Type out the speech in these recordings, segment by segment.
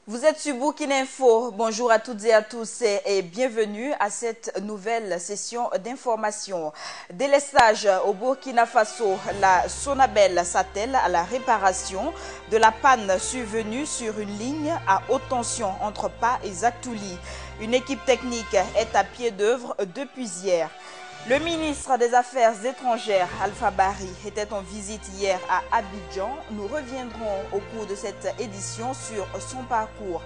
Vous êtes sur Burkina Info. Bonjour à toutes et à tous et bienvenue à cette nouvelle session d'information. Délestage au Burkina Faso, la Sonabel s'attelle à la réparation de la panne survenue sur une ligne à haute tension entre Pa et Zaktouli. Une équipe technique est à pied d'œuvre depuis hier. Le ministre des Affaires étrangères, Alpha Bari, était en visite hier à Abidjan. Nous reviendrons au cours de cette édition sur son parcours.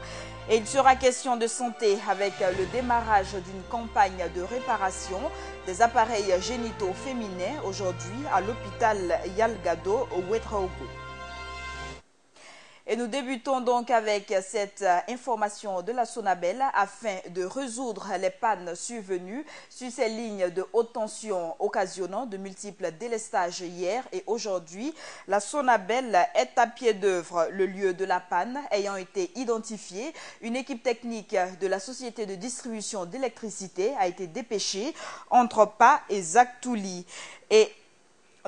Et il sera question de santé avec le démarrage d'une campagne de réparation des appareils génitaux féminins aujourd'hui à l'hôpital Yalgado au Ouetraogo. Et nous débutons donc avec cette information de la Sonabel afin de résoudre les pannes survenues sur ces lignes de haute tension occasionnant de multiples délestages hier et aujourd'hui. La Sonabel est à pied d'œuvre, le lieu de la panne ayant été identifié. Une équipe technique de la société de distribution d'électricité a été dépêchée entre Pa et Zaktouli. Et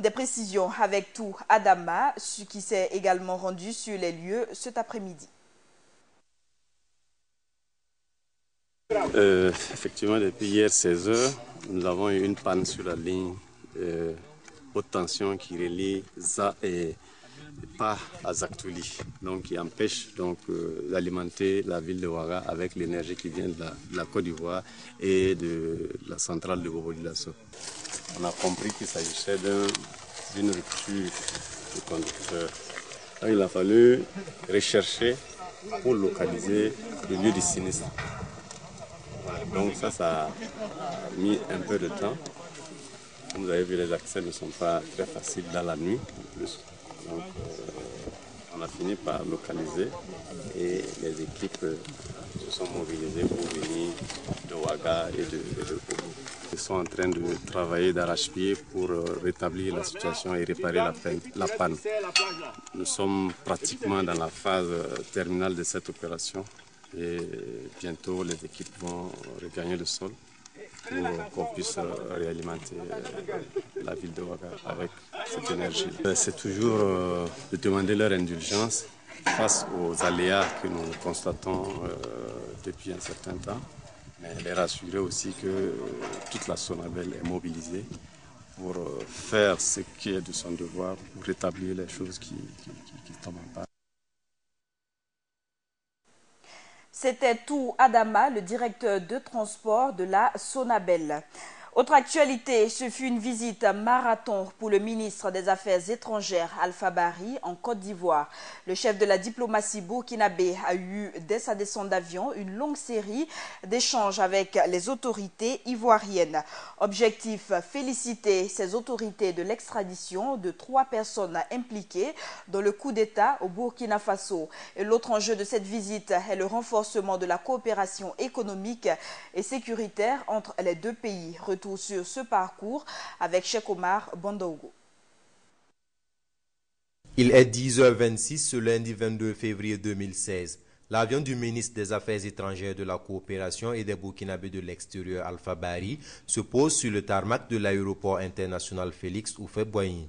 des précisions avec tout Adama, qui s'est également rendu sur les lieux cet après-midi. Effectivement, depuis hier 16h, nous avons eu une panne sur la ligne haute tension qui relie ZA et Pa à Zaktouli, donc qui empêche d'alimenter la ville de Ouaga avec l'énergie qui vient de la Côte d'Ivoire et de la centrale de Bobo-Dioulasso. On a compris qu'il s'agissait d'une rupture du conducteur. Donc, il a fallu rechercher pour localiser le lieu du sinistre. Donc ça a mis un peu de temps. Comme vous avez vu, les accès ne sont pas très faciles dans la nuit en plus. Donc on a fini par localiser et les équipes se sont mobilisées pour venir de Ouaga et de Bobo. Ils sont en train de travailler d'arrache-pied pour rétablir la situation et réparer la panne. Nous sommes pratiquement dans la phase terminale de cette opération et bientôt les équipes vont regagner le sol pour qu'on puisse réalimenter la ville de Ouaga avec cette énergie. C'est toujours de demander leur indulgence face aux aléas que nous constatons depuis un certain temps, mais les rassurer aussi que toute la Sonabel est mobilisée pour faire ce qui est de son devoir pour rétablir les choses qui tombent en panne. C'était tout Adama, le directeur de transport de la Sonabel. Autre actualité, ce fut une visite marathon pour le ministre des Affaires étrangères, Alpha Bari, en Côte d'Ivoire. Le chef de la diplomatie burkinabé a eu, dès sa descente d'avion, une longue série d'échanges avec les autorités ivoiriennes. Objectif, féliciter ces autorités de l'extradition de 3 personnes impliquées dans le coup d'État au Burkina Faso. Et l'autre enjeu de cette visite est le renforcement de la coopération économique et sécuritaire entre les deux pays. Sur ce parcours avec Cheikh Omar Bondogo. Il est 10h26 ce lundi 22 février 2016. L'avion du ministre des Affaires étrangères, de la coopération et des Burkinabés de l'extérieur, Alpha Bari, se pose sur le tarmac de l'aéroport international Félix Houphouët-Boigny.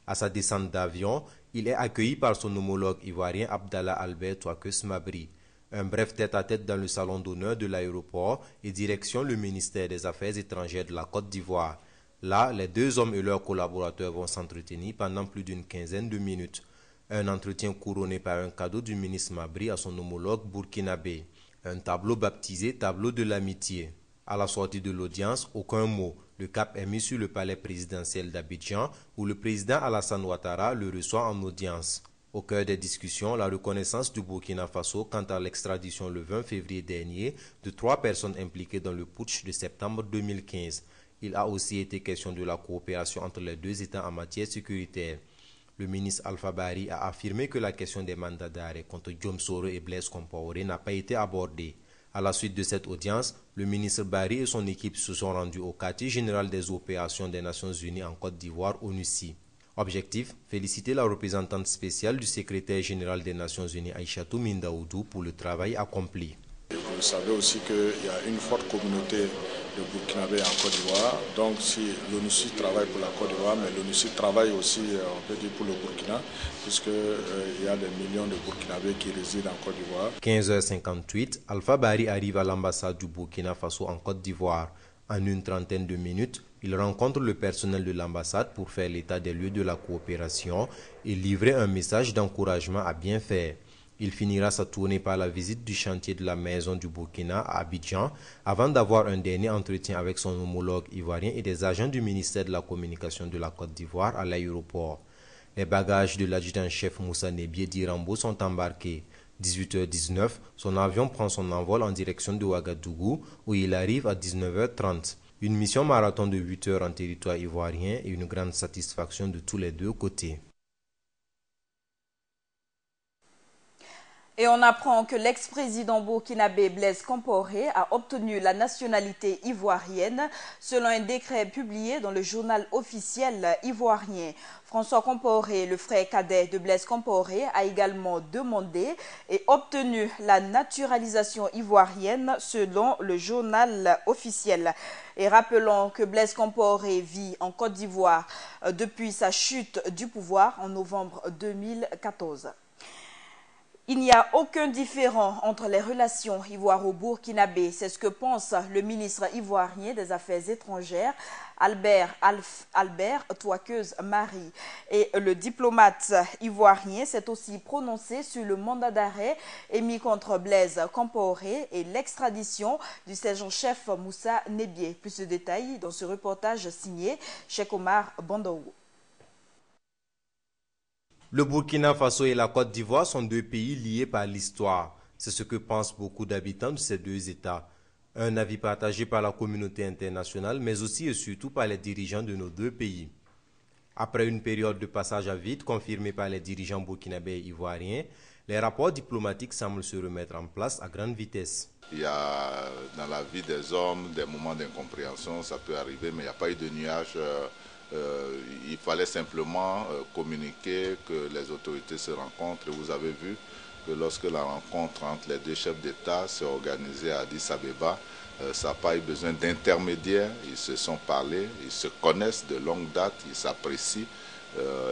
À sa descente d'avion, il est accueilli par son homologue ivoirien Abdallah Albert Touakeus Mabri. Un bref tête-à-tête dans le salon d'honneur de l'aéroport et direction le ministère des Affaires étrangères de la Côte d'Ivoire. Là, les deux hommes et leurs collaborateurs vont s'entretenir pendant plus d'une quinzaine de minutes. Un entretien couronné par un cadeau du ministre Mabri à son homologue burkinabé. Un tableau baptisé Tableau de l'amitié. À la sortie de l'audience, aucun mot. Le cap est mis sur le palais présidentiel d'Abidjan où le président Alassane Ouattara le reçoit en audience. Au cœur des discussions, la reconnaissance du Burkina Faso quant à l'extradition le 20 février dernier de 3 personnes impliquées dans le putsch de septembre 2015. Il a aussi été question de la coopération entre les deux États en matière sécuritaire. Le ministre Alpha Bari a affirmé que la question des mandats d'arrêt contre Diom Soro et Blaise Compaoré n'a pas été abordée. À la suite de cette audience, le ministre Bari et son équipe se sont rendus au quartier général des opérations des Nations Unies en Côte d'Ivoire, ONUCI. Objectif, féliciter la représentante spéciale du secrétaire général des Nations Unies, Aïchatou Mindaoudou, pour le travail accompli. Vous savez aussi qu'il y a une forte communauté de Burkinabés en Côte d'Ivoire. Donc si l'ONUCID travaille pour la Côte d'Ivoire, mais l'ONUCID travaille aussi, on peut dire, pour le Burkina, puisqu'il y a des millions de Burkinabés qui résident en Côte d'Ivoire. 15h58, Alpha Bari arrive à l'ambassade du Burkina Faso en Côte d'Ivoire. En une trentaine de minutes, il rencontre le personnel de l'ambassade pour faire l'état des lieux de la coopération et livrer un message d'encouragement à bien faire. Il finira sa tournée par la visite du chantier de la maison du Burkina à Abidjan avant d'avoir un dernier entretien avec son homologue ivoirien et des agents du ministère de la Communication de la Côte d'Ivoire à l'aéroport. Les bagages de l'adjudant-chef Moussa Nebié d'Irambo sont embarqués. 18h19, son avion prend son envol en direction de Ouagadougou où il arrive à 19h30. Une mission marathon de 8 heures en territoire ivoirien et une grande satisfaction de tous les deux côtés. Et on apprend que l'ex-président burkinabé Blaise Compaoré a obtenu la nationalité ivoirienne selon un décret publié dans le journal officiel ivoirien. François Compaoré, le frère cadet de Blaise Compaoré, a également demandé et obtenu la naturalisation ivoirienne selon le journal officiel. Et rappelons que Blaise Compaoré vit en Côte d'Ivoire depuis sa chute du pouvoir en novembre 2014. Il n'y a aucun différent entre les relations ivoiro-burkinabé. C'est ce que pense le ministre ivoirien des Affaires étrangères, Albert Touakeuse-Marie. Et le diplomate ivoirien s'est aussi prononcé sur le mandat d'arrêt émis contre Blaise Compaoré et l'extradition du sergent-chef Moussa Nebié. Plus de détails dans ce reportage signé Cheikh Omar Bandogo. Le Burkina Faso et la Côte d'Ivoire sont deux pays liés par l'histoire. C'est ce que pensent beaucoup d'habitants de ces deux États. Un avis partagé par la communauté internationale, mais aussi et surtout par les dirigeants de nos deux pays. Après une période de passage à vide confirmée par les dirigeants burkinabés et ivoiriens, les rapports diplomatiques semblent se remettre en place à grande vitesse. Il y a dans la vie des hommes des moments d'incompréhension, ça peut arriver, mais il n'y a pas eu de nuage. Il fallait simplement communiquer que les autorités se rencontrent. Et vous avez vu que lorsque la rencontre entre les deux chefs d'État s'est organisée à Addis Abeba, ça n'a pas eu besoin d'intermédiaires. Ils se sont parlé, ils se connaissent de longue date, ils s'apprécient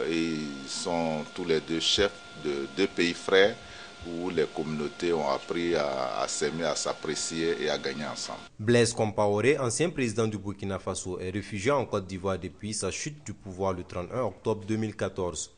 et ils sont tous les deux chefs de deux pays frères où les communautés ont appris à s'aimer, à s'apprécier et à gagner ensemble. Blaise Compaoré, ancien président du Burkina Faso, est réfugié en Côte d'Ivoire depuis sa chute du pouvoir le 31 octobre 2014.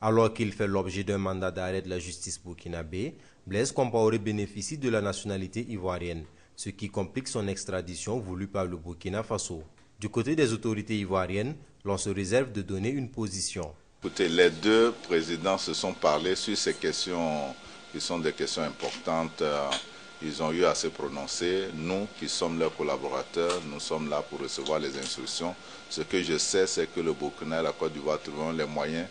Alors qu'il fait l'objet d'un mandat d'arrêt de la justice burkinabé, Blaise Compaoré bénéficie de la nationalité ivoirienne, ce qui complique son extradition voulue par le Burkina Faso. Du côté des autorités ivoiriennes, l'on se réserve de donner une position. Écoutez, les deux présidents se sont parlé sur ces questions qui sont des questions importantes. Ils ont eu à se prononcer. Nous, qui sommes leurs collaborateurs, nous sommes là pour recevoir les instructions. Ce que je sais, c'est que le Burkina et la Côte d'Ivoire trouveront les moyens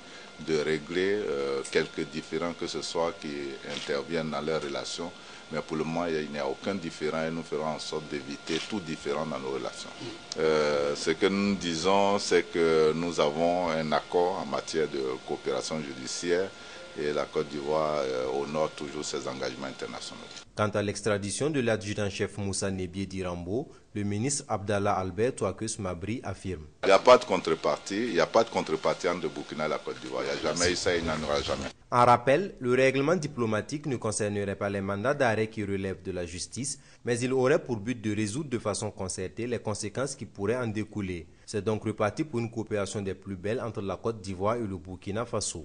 de régler quelques différends que ce soit qui interviennent dans leurs relations. Mais pour le moment, il n'y a aucun différend et nous ferons en sorte d'éviter tout différend dans nos relations. Ce que nous disons, c'est que nous avons un accord en matière de coopération judiciaire et la Côte d'Ivoire honore toujours ses engagements internationaux. Quant à l'extradition de l'adjudant-chef Moussa Nebié d'Irambo, le ministre Abdallah Albert Touakeuse-Mabri affirme. Il n'y a pas de contrepartie, il n'y a pas de contrepartie entre le Burkina et la Côte d'Ivoire. Il n'y a jamais eu ça et il n'y en aura jamais. En rappel, le règlement diplomatique ne concernerait pas les mandats d'arrêt qui relèvent de la justice, mais il aurait pour but de résoudre de façon concertée les conséquences qui pourraient en découler. C'est donc reparti pour une coopération des plus belles entre la Côte d'Ivoire et le Burkina Faso.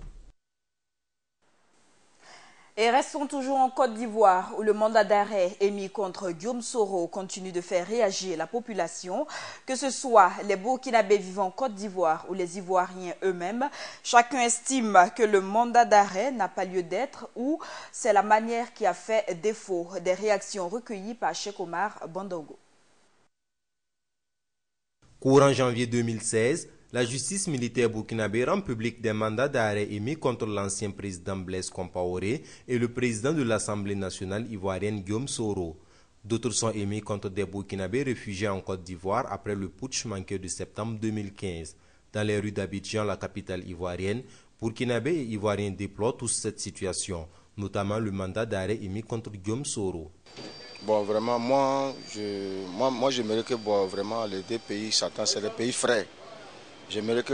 Et restons toujours en Côte d'Ivoire où le mandat d'arrêt émis contre Guillaume Soro continue de faire réagir la population, que ce soit les Burkinabés vivant en Côte d'Ivoire ou les Ivoiriens eux-mêmes. Chacun estime que le mandat d'arrêt n'a pas lieu d'être ou c'est la manière qui a fait défaut. Des réactions recueillies par Cheikh Omar Bandogo. Courant janvier 2016, la justice militaire burkinabé rend public des mandats d'arrêt émis contre l'ancien président Blaise Compaoré et le président de l'Assemblée nationale ivoirienne Guillaume Soro. D'autres sont émis contre des Burkinabés réfugiés en Côte d'Ivoire après le putsch manqué de septembre 2015. Dans les rues d'Abidjan, la capitale ivoirienne, Burkinabés et Ivoiriens déplorent tous cette situation, notamment le mandat d'arrêt émis contre Guillaume Soro. Bon, vraiment, moi j'aimerais que vraiment les deux pays s'entendent, c'est des pays frères. J'aimerais que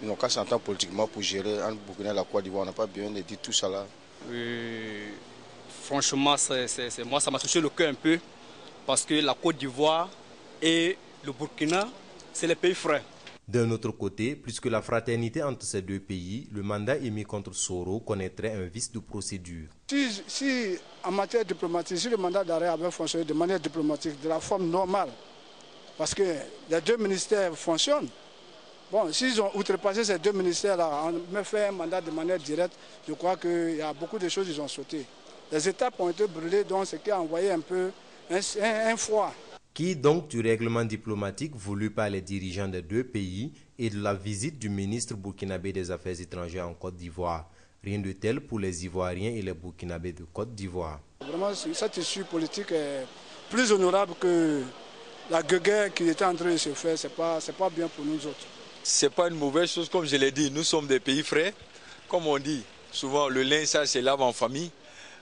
ils n'ont qu'à s'entendre politiquement pour gérer entre Burkina et la Côte d'Ivoire. On n'a pas besoin de dire tout ça là. Franchement, moi ça m'a touché le cœur un peu parce que la Côte d'Ivoire et le Burkina, c'est les pays frères. D'un autre côté, plus que la fraternité entre ces deux pays, le mandat émis contre Soro connaîtrait un vice de procédure. Si en matière diplomatique, si le mandat d'arrêt avait fonctionné de manière diplomatique, de la forme normale, parce que les deux ministères fonctionnent, bon, s'ils ont outrepassé ces deux ministères-là, on me fait un mandat de manière directe, je crois qu'il y a beaucoup de choses qu'ils ont sauté. Les étapes ont été brûlées, donc ce qui a envoyé un peu un froid. Qui donc du règlement diplomatique voulu par les dirigeants des deux pays et de la visite du ministre burkinabé des Affaires étrangères en Côte d'Ivoire. Rien de tel pour les Ivoiriens et les Burkinabés de Côte d'Ivoire. Vraiment, cette issue politique est plus honorable que la guerre qui était en train de se faire. C'est pas bien pour nous autres. C'est pas une mauvaise chose, comme je l'ai dit. Nous sommes des pays frères. Comme on dit, souvent le linge, ça c'est lave en famille.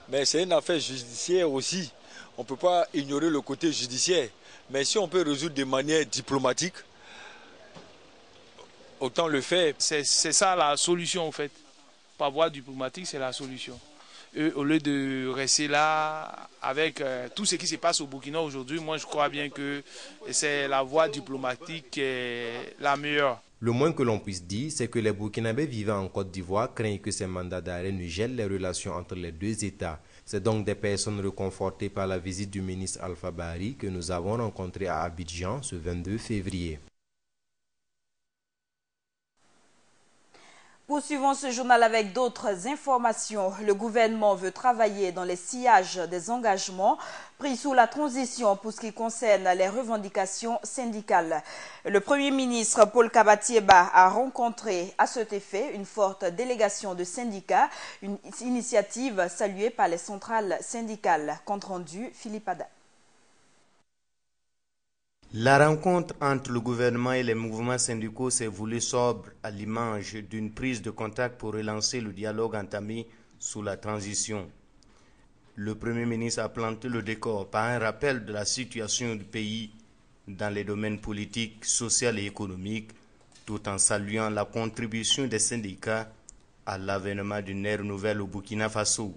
Mais c'est une affaire judiciaire aussi. On ne peut pas ignorer le côté judiciaire. Mais si on peut résoudre de manière diplomatique, autant le faire. C'est ça la solution en fait. Par voie diplomatique, c'est la solution. Et au lieu de rester là avec tout ce qui se passe au Burkina aujourd'hui, moi je crois bien que c'est la voie diplomatique qui est la meilleure. Le moins que l'on puisse dire, c'est que les Burkinabés vivant en Côte d'Ivoire craignent que ces mandats d'arrêt ne gèlent les relations entre les deux États. C'est donc des personnes réconfortées par la visite du ministre Alpha Bari que nous avons rencontré à Abidjan ce 22 février. Poursuivons ce journal avec d'autres informations. Le gouvernement veut travailler dans les sillages des engagements pris sous la transition pour ce qui concerne les revendications syndicales. Le Premier ministre Paul Kabatieba a rencontré à cet effet une forte délégation de syndicats, une initiative saluée par les centrales syndicales. Compte rendu, Philippe Ada. La rencontre entre le gouvernement et les mouvements syndicaux s'est voulue sobre à l'image d'une prise de contact pour relancer le dialogue entamé sous la transition. Le Premier ministre a planté le décor par un rappel de la situation du pays dans les domaines politiques, sociaux et économiques, tout en saluant la contribution des syndicats à l'avènement d'une ère nouvelle au Burkina Faso.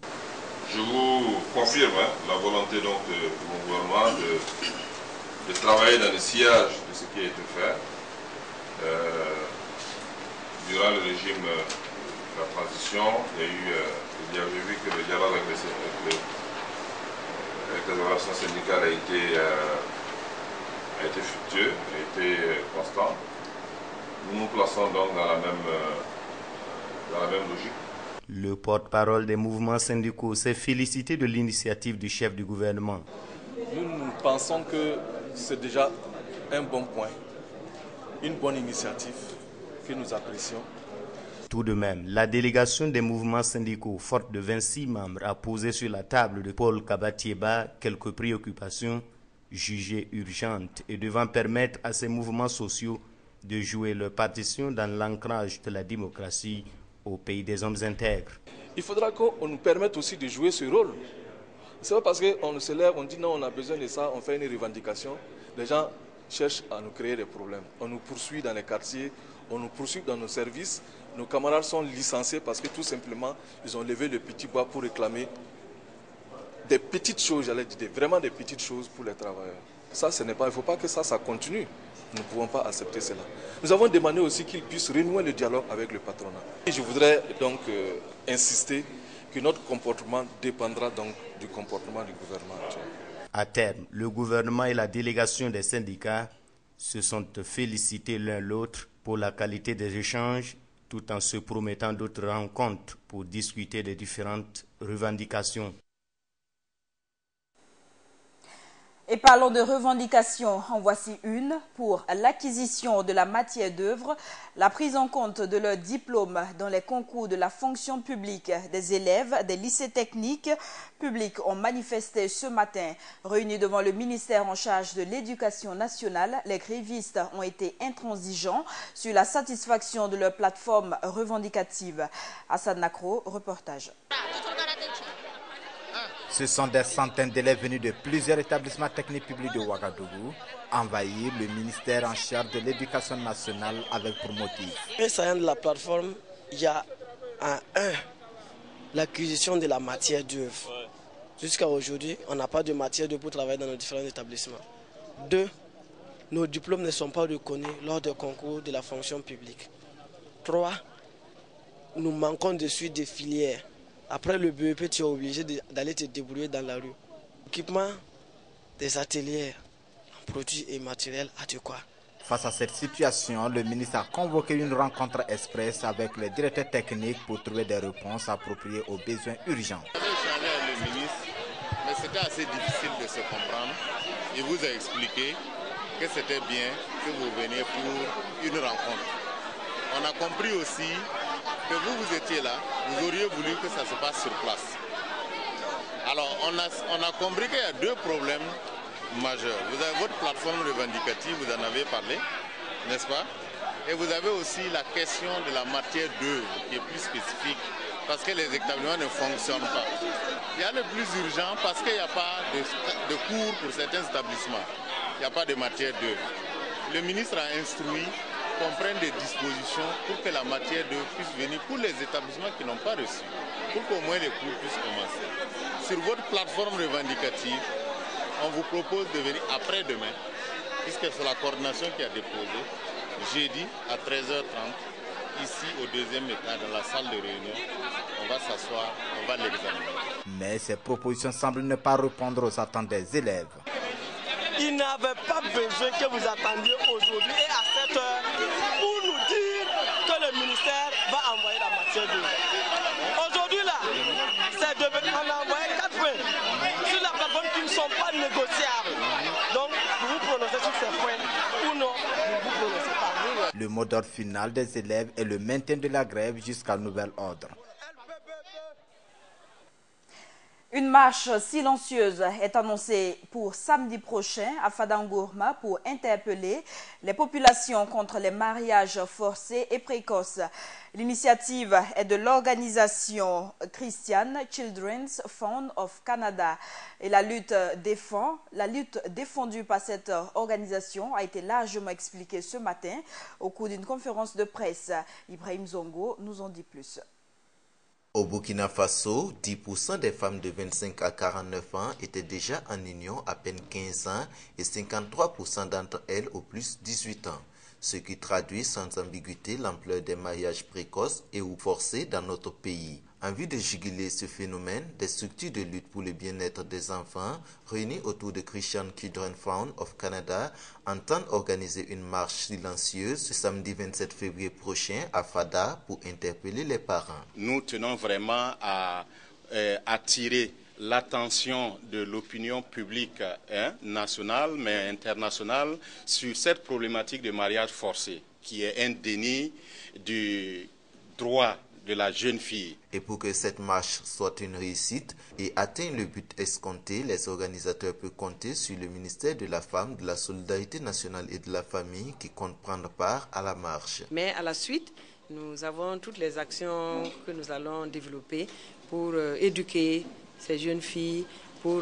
Je vous confirme la volonté donc de mon gouvernement de travailler dans le sillage de ce qui a été fait durant le régime de la transition. Il y avait vu que le dialogue avec les organisations syndicales a été fructueux, a été constant. Nous nous plaçons donc dans la même logique. Le porte-parole des mouvements syndicaux s'est félicité de l'initiative du chef du gouvernement. Nous pensons que c'est déjà un bon point, une bonne initiative que nous apprécions. Tout de même, la délégation des mouvements syndicaux, forte de 26 membres, a posé sur la table de Paul Kabatieba quelques préoccupations jugées urgentes et devant permettre à ces mouvements sociaux de jouer leur partition dans l'ancrage de la démocratie au pays des hommes intègres. Il faudra qu'on nous permette aussi de jouer ce rôle. C'est pas parce qu'on se lève, on dit non, on a besoin de ça, on fait une revendication. Les gens cherchent à nous créer des problèmes. On nous poursuit dans les quartiers, on nous poursuit dans nos services. Nos camarades sont licenciés parce que tout simplement, ils ont levé le petit bois pour réclamer des petites choses, j'allais dire, vraiment des petites choses pour les travailleurs. Ça, ce n'est pas, il ne faut pas que ça continue. Nous ne pouvons pas accepter cela. Nous avons demandé aussi qu'ils puissent renouer le dialogue avec le patronat. Et je voudrais donc insister que notre comportement dépendra donc du comportement du gouvernement actuel. À terme, le gouvernement et la délégation des syndicats se sont félicités l'un l'autre pour la qualité des échanges, tout en se promettant d'autres rencontres pour discuter des différentes revendications. Et parlons de revendications, en voici une pour l'acquisition de la matière d'œuvre, la prise en compte de leur diplôme dans les concours de la fonction publique. Des élèves des lycées techniques publics ont manifesté ce matin. Réunis devant le ministère en charge de l'Éducation nationale, les grévistes ont été intransigeants sur la satisfaction de leur plateforme revendicative. Hassan Nakro, reportage. Ce sont des centaines d'élèves venus de plusieurs établissements techniques publics de Ouagadougou envahir le ministère en charge de l'éducation nationale avec pour motif. Le saillant de la plateforme, il y a l'acquisition de la matière d'œuvre. Jusqu'à aujourd'hui, on n'a pas de matière d'œuvre pour travailler dans nos différents établissements. 2, nos diplômes ne sont pas reconnus lors des concours de la fonction publique. 3, nous manquons de suite des filières. Après le BEP, tu es obligé d'aller te débrouiller dans la rue. Équipement des ateliers, produits et matériels adéquats. Face à cette situation, le ministre a convoqué une rencontre express avec les directeurs techniques pour trouver des réponses appropriées aux besoins urgents. J'avais échangé avec le ministre, mais c'était assez difficile de se comprendre. Il vous a expliqué que c'était bien que vous veniez pour une rencontre. On a compris aussi que vous étiez là, vous auriez voulu que ça se passe sur place. Alors on a compris qu'il y a deux problèmes majeurs. Vous avez votre plateforme revendicative, vous en avez parlé, n'est-ce pas? Et vous avez aussi la question de la matière d'œuvre qui est plus spécifique parce que les établissements ne fonctionnent pas. Il y a le plus urgent parce qu'il n'y a pas de cours pour certains établissements. Il n'y a pas de matière d'œuvre. Le ministre a instruit qu'on prenne des dispositions pour que la matière d'œuvre puisse venir pour les établissements qui n'ont pas reçu, pour qu'au moins les cours puissent commencer. Sur votre plateforme revendicative, on vous propose de venir après-demain, puisque c'est la coordination qui a déposé, jeudi à 13h30, ici au deuxième étage, dans la salle de réunion. On va s'asseoir, on va l'examiner. Mais ces propositions semblent ne pas répondre aux attentes des élèves. Ils n'avaient pas besoin que vous attendiez aujourd'hui et à cette heure pour nous dire que le ministère va envoyer la matière d'œuvre. Aujourd'hui là, on a envoyé 4 points sur la plateforme qui ne sont pas négociables. Donc vous vous prononcez sur ces points ou non, vous vous prononcez pas. Le mot d'ordre final des élèves est le maintien de la grève jusqu'à nouvel ordre. Une marche silencieuse est annoncée pour samedi prochain à Fadangourma pour interpeller les populations contre les mariages forcés et précoces. L'initiative est de l'organisation Christian Children's Fund of Canada et la lutte défendue par cette organisation a été largement expliquée ce matin au cours d'une conférence de presse. Ibrahim Zongo nous en dit plus. Au Burkina Faso, 10% des femmes de 25 à 49 ans étaient déjà en union à peine 15 ans et 53% d'entre elles au plus 18 ans, ce qui traduit sans ambiguïté l'ampleur des mariages précoces et ou forcés dans notre pays. En vue de juguler ce phénomène, des structures de lutte pour le bien-être des enfants, réunies autour de Christian Children's Fund of Canada, entendent organiser une marche silencieuse ce samedi 27 février prochain à Fada pour interpeller les parents. Nous tenons vraiment à attirer l'attention de l'opinion publique nationale, mais internationale, sur cette problématique de mariage forcé, qui est un déni du droit de la jeune fille. Et pour que cette marche soit une réussite et atteigne le but escompté, les organisateurs peuvent compter sur le ministère de la Femme, de la Solidarité nationale et de la Famille qui compte prendre part à la marche. Mais à la suite, nous avons toutes les actions que nous allons développer pour éduquer ces jeunes filles, pour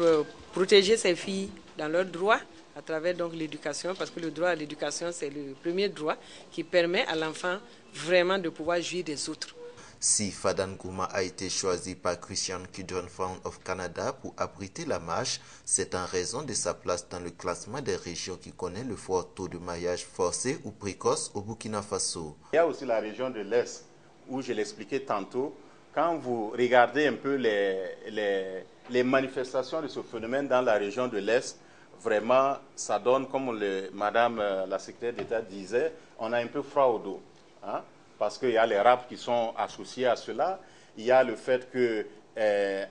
protéger ces filles dans leurs droits à travers donc l'éducation, parce que le droit à l'éducation, c'est le premier droit qui permet à l'enfant vraiment de pouvoir jouir des autres. Si Fadangourma a été choisi par Christian Children's Fund of Canada pour abriter la marche, c'est en raison de sa place dans le classement des régions qui connaît le fort taux de mariage forcé ou précoce au Burkina Faso. Il y a aussi la région de l'Est, où je l'expliquais tantôt, quand vous regardez un peu les manifestations de ce phénomène dans la région de l'Est, vraiment, ça donne, comme Madame la secrétaire d'État disait, on a un peu froid au dos. Hein? Parce qu'il y a les rapes qui sont associés à cela. Il y a le fait que,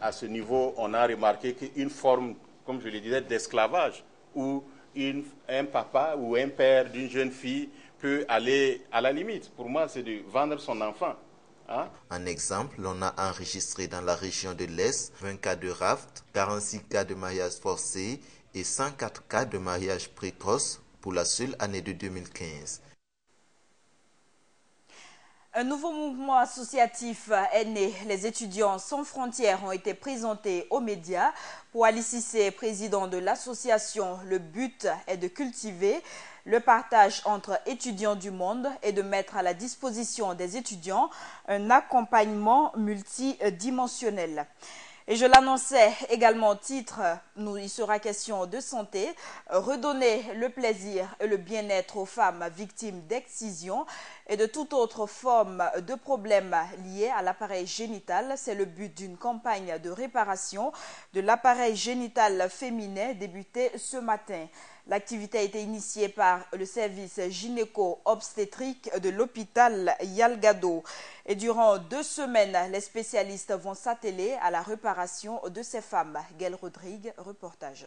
à ce niveau, on a remarqué qu'une forme, comme je le disais, d'esclavage, où un papa ou un père d'une jeune fille peut aller à la limite. Pour moi, c'est de vendre son enfant. Hein? En exemple, l'on a enregistré dans la région de l'Est 20 cas de raft, 46 cas de mariage forcé et 104 cas de mariage précoce pour la seule année de 2015. Un nouveau mouvement associatif est né. Les étudiants sans frontières ont été présentés aux médias. Pour Ali Cissé, président de l'association, le but est de cultiver le partage entre étudiants du monde et de mettre à la disposition des étudiants un accompagnement multidimensionnel. Et je l'annonçais également au titre, il sera question de santé, redonner le plaisir et le bien-être aux femmes victimes d'excision et de toute autre forme de problème lié à l'appareil génital. C'est le but d'une campagne de réparation de l'appareil génital féminin débutée ce matin. L'activité a été initiée par le service gynéco-obstétrique de l'hôpital Yalgado. Et durant 2 semaines, les spécialistes vont s'atteler à la réparation de ces femmes. Gaël Rodrigue, reportage.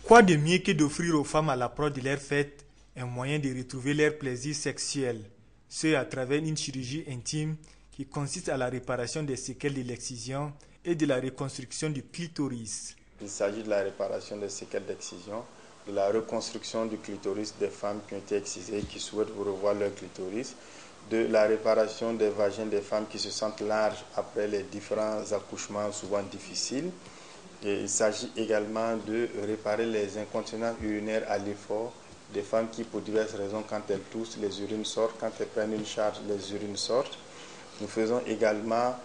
Quoi de mieux que d'offrir aux femmes à l'approche de leur fête un moyen de retrouver leur plaisir sexuel, ce à travers une chirurgie intime qui consiste à la réparation des séquelles de l'excision et de la reconstruction du clitoris. Il s'agit de la réparation des séquelles d'excision, de la reconstruction du clitoris des femmes qui ont été excisées et qui souhaitent revoir leur clitoris, de la réparation des vagins des femmes qui se sentent larges après les différents accouchements souvent difficiles. Et il s'agit également de réparer les incontinences urinaires à l'effort des femmes qui, pour diverses raisons, quand elles toussent, les urines sortent, quand elles prennent une charge, les urines sortent. Nous faisons également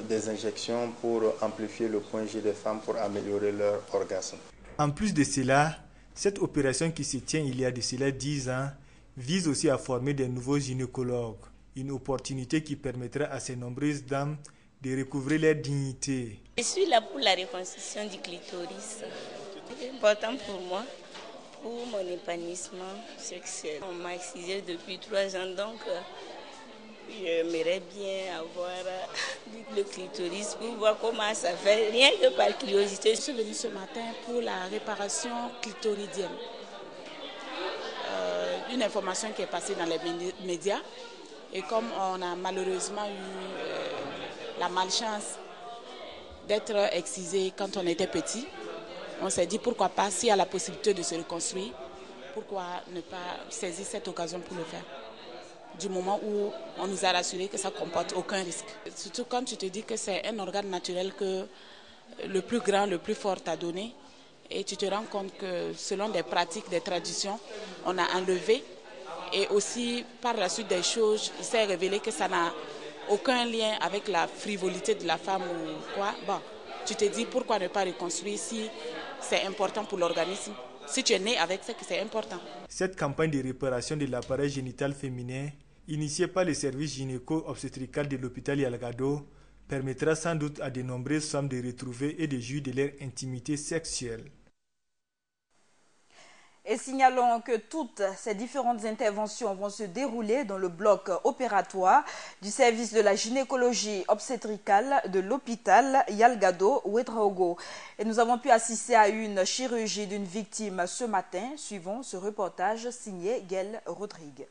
des injections pour amplifier le point G des femmes pour améliorer leur orgasme. En plus de cela, cette opération qui se tient il y a de cela 10 ans vise aussi à former de nouveaux gynécologues, une opportunité qui permettra à ces nombreuses dames de recouvrir leur dignité. Je suis là pour la reconstruction du clitoris. C'est important pour moi, pour mon épanouissement sexuel. On m'a excisé depuis 3 ans, donc j'aimerais bien avoir le clitoris pour voir comment ça fait, rien que par curiosité. Je suis venue ce matin pour la réparation clitoridienne. Une information qui est passée dans les médias. Et comme on a malheureusement eu la malchance d'être excisé quand on était petit, on s'est dit pourquoi pas, s'il y a la possibilité de se reconstruire, pourquoi ne pas saisir cette occasion pour le faire. Du moment où on nous a rassuré que ça ne comporte aucun risque. Surtout quand tu te dis que c'est un organe naturel que le plus grand, le plus fort t'a donné, et tu te rends compte que selon des pratiques, des traditions, on a enlevé, et aussi par la suite des choses, il s'est révélé que ça n'a aucun lien avec la frivolité de la femme ou quoi. Bon, tu te dis pourquoi ne pas reconstruire si c'est important pour l'organisme. Si tu es né avec, c'est que c'est important. Cette campagne de réparation de l'appareil génital féminin, initiée par le service gynéco-obstétrical de l'hôpital Yalgado, permettra sans doute à de nombreuses femmes de retrouver et de jouir de leur intimité sexuelle. Et signalons que toutes ces différentes interventions vont se dérouler dans le bloc opératoire du service de la gynécologie obstétricale de l'hôpital Yalgado Ouedraogo. Et nous avons pu assister à une chirurgie d'une victime ce matin. Suivons ce reportage signé Gaël Rodrigue.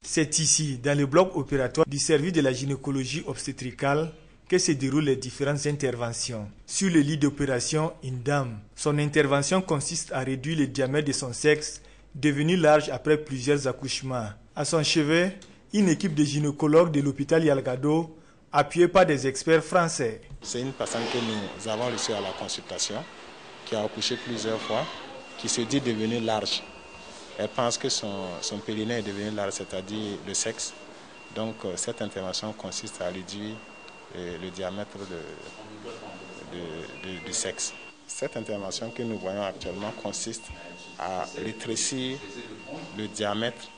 C'est ici, dans le bloc opératoire du service de la gynécologie obstétricale, que se déroulent les différentes interventions. Sur le lit d'opération, une dame. Son intervention consiste à réduire le diamètre de son sexe, devenu large après plusieurs accouchements. À son chevet, une équipe de gynécologues de l'hôpital Yalgado, appuyée par des experts français. C'est une personne que nous avons reçue à la consultation, qui a accouché plusieurs fois, qui se dit devenue large. Elle pense que son périnée est devenu large, c'est-à-dire le sexe. Donc cette intervention consiste à réduire le diamètre du sexe. Cette intervention que nous voyons actuellement consiste à rétrécir le diamètre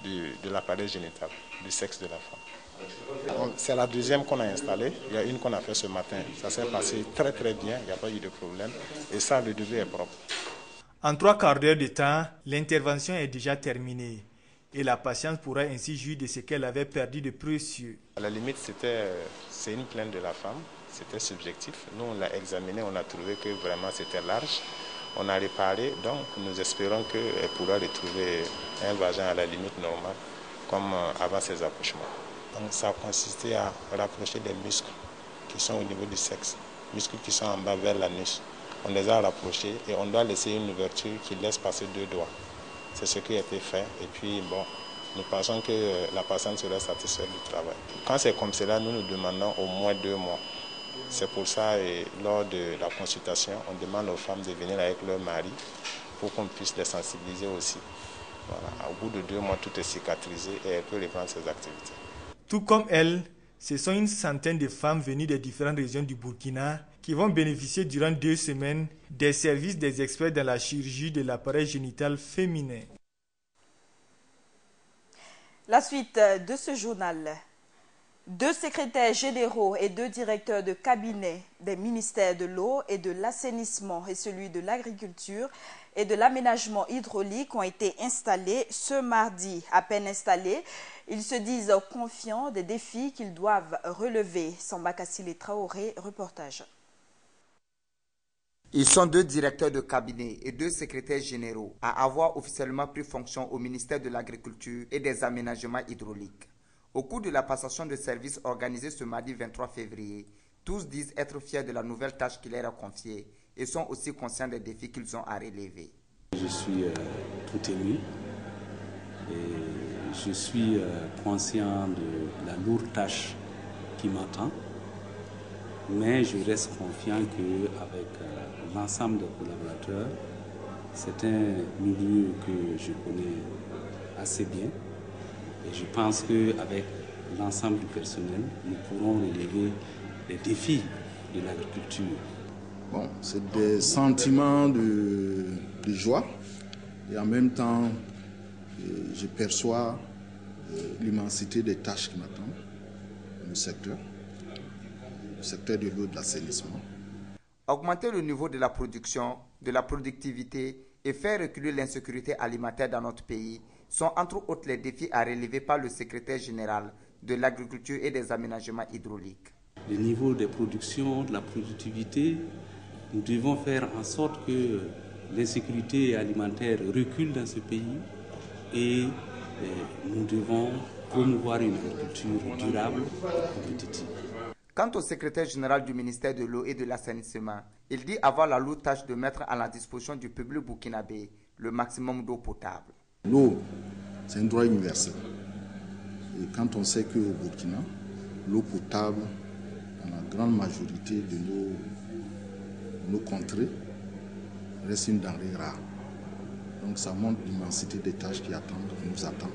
de l'appareil génital, du sexe de la femme. C'est la deuxième qu'on a installée. Il y a une qu'on a fait ce matin. Ça s'est passé très très bien, il n'y a pas eu de problème. Et ça, le devis est propre. En 3 quarts d'heure de temps, l'intervention est déjà terminée. Et la patiente pourra ainsi jouir de ce qu'elle avait perdu de précieux. À la limite, c'est une plainte de la femme, c'était subjectif. Nous, on l'a examiné, on a trouvé que vraiment c'était large. On a réparé, donc nous espérons qu'elle pourra retrouver un vagin à la limite normale, comme avant ses accouchements. Donc ça a consisté à rapprocher des muscles qui sont au niveau du sexe, muscles qui sont en bas vers l'anus. On les a rapprochés et on doit laisser une ouverture qui laisse passer 2 doigts. C'est ce qui a été fait. Et puis, bon, nous pensons que la personne serait satisfaite du travail. Quand c'est comme cela, nous nous demandons au moins 2 mois. C'est pour ça, et lors de la consultation, on demande aux femmes de venir avec leur mari pour qu'on puisse les sensibiliser aussi. Voilà. Au bout de 2 mois, tout est cicatrisé et elle peut reprendre ses activités. Tout comme elle, ce sont une centaine de femmes venues des différentes régions du Burkina qui vont bénéficier durant 2 semaines des services des experts dans la chirurgie de l'appareil génital féminin. La suite de ce journal. 2 secrétaires généraux et 2 directeurs de cabinet des ministères de l'eau et de l'assainissement et celui de l'agriculture et de l'aménagement hydraulique ont été installés ce mardi. À peine installés, ils se disent confiants des défis qu'ils doivent relever. Samba Kassile Traoré, reportage. Ils sont 2 directeurs de cabinet et 2 secrétaires généraux à avoir officiellement pris fonction au ministère de l'Agriculture et des Aménagements hydrauliques. Au cours de la passation de service organisée ce mardi 23 février, tous disent être fiers de la nouvelle tâche qui leur est confiée et sont aussi conscients des défis qu'ils ont à relever. Je suis tout ému et je suis conscient de la lourde tâche qui m'attend, mais je reste confiant qu'avec l'ensemble des collaborateurs, c'est un milieu que je connais assez bien. Et je pense qu'avec l'ensemble du personnel, nous pourrons relever les défis de l'agriculture. Bon, c'est des sentiments de joie et en même temps, je perçois l'immensité des tâches qui m'attendent dans le secteur de l'eau et de l'assainissement. Augmenter le niveau de la production, de la productivité et faire reculer l'insécurité alimentaire dans notre pays sont entre autres les défis à relever par le secrétaire général de l'agriculture et des aménagements hydrauliques. Le niveau de production, de la productivité, nous devons faire en sorte que l'insécurité alimentaire recule dans ce pays et nous devons promouvoir une agriculture durable et compétitive. Quant au secrétaire général du ministère de l'eau et de l'assainissement, il dit avoir la lourde tâche de mettre à la disposition du public burkinabé le maximum d'eau potable. L'eau, c'est un droit universel. Et quand on sait qu'au Burkina, l'eau potable, dans la grande majorité de nos contrées, reste une denrée rare. Donc ça montre l'immensité des tâches qui nous attendent.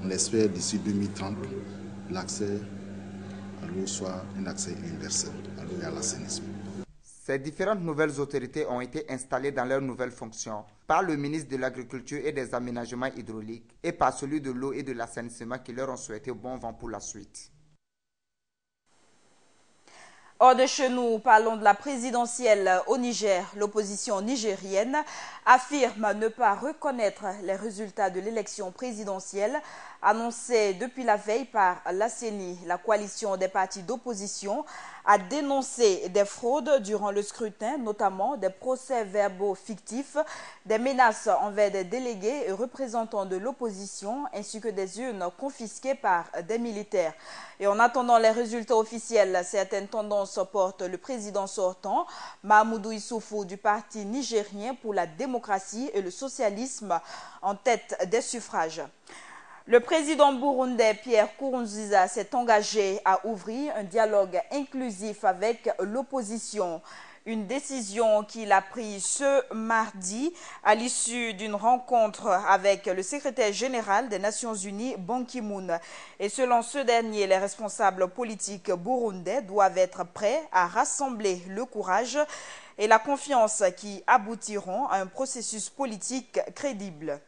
On espère d'ici 2030, l'accès à l'eau soit un accès universel à l'eau et à l'assainissement. Ces différentes nouvelles autorités ont été installées dans leurs nouvelles fonctions par le ministre de l'Agriculture et des Aménagements hydrauliques et par celui de l'eau et de l'assainissement qui leur ont souhaité bon vent pour la suite. Hors de chez nous, parlons de la présidentielle au Niger. L'opposition nigérienne affirme ne pas reconnaître les résultats de l'élection présidentielle annoncée depuis la veille par la CENI. La coalition des partis d'opposition a dénoncé des fraudes durant le scrutin, notamment des procès-verbaux fictifs, des menaces envers des délégués et représentants de l'opposition, ainsi que des urnes confisquées par des militaires. Et en attendant les résultats officiels, certaines tendances portent le président sortant, Mahamoudou Issoufou du parti nigérien pour la démocratie et le socialisme, en tête des suffrages. Le président burundais Pierre Nkurunziza s'est engagé à ouvrir un dialogue inclusif avec l'opposition. Une décision qu'il a prise ce mardi à l'issue d'une rencontre avec le secrétaire général des Nations Unies, Ban Ki-moon. Et selon ce dernier, les responsables politiques burundais doivent être prêts à rassembler le courage et la confiance qui aboutiront à un processus politique crédible.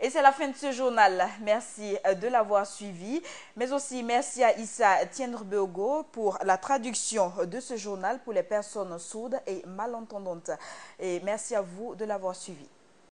Et c'est la fin de ce journal. Merci de l'avoir suivi, mais aussi merci à Issa Tiendrebeogo pour la traduction de ce journal pour les personnes sourdes et malentendantes. Et merci à vous de l'avoir suivi.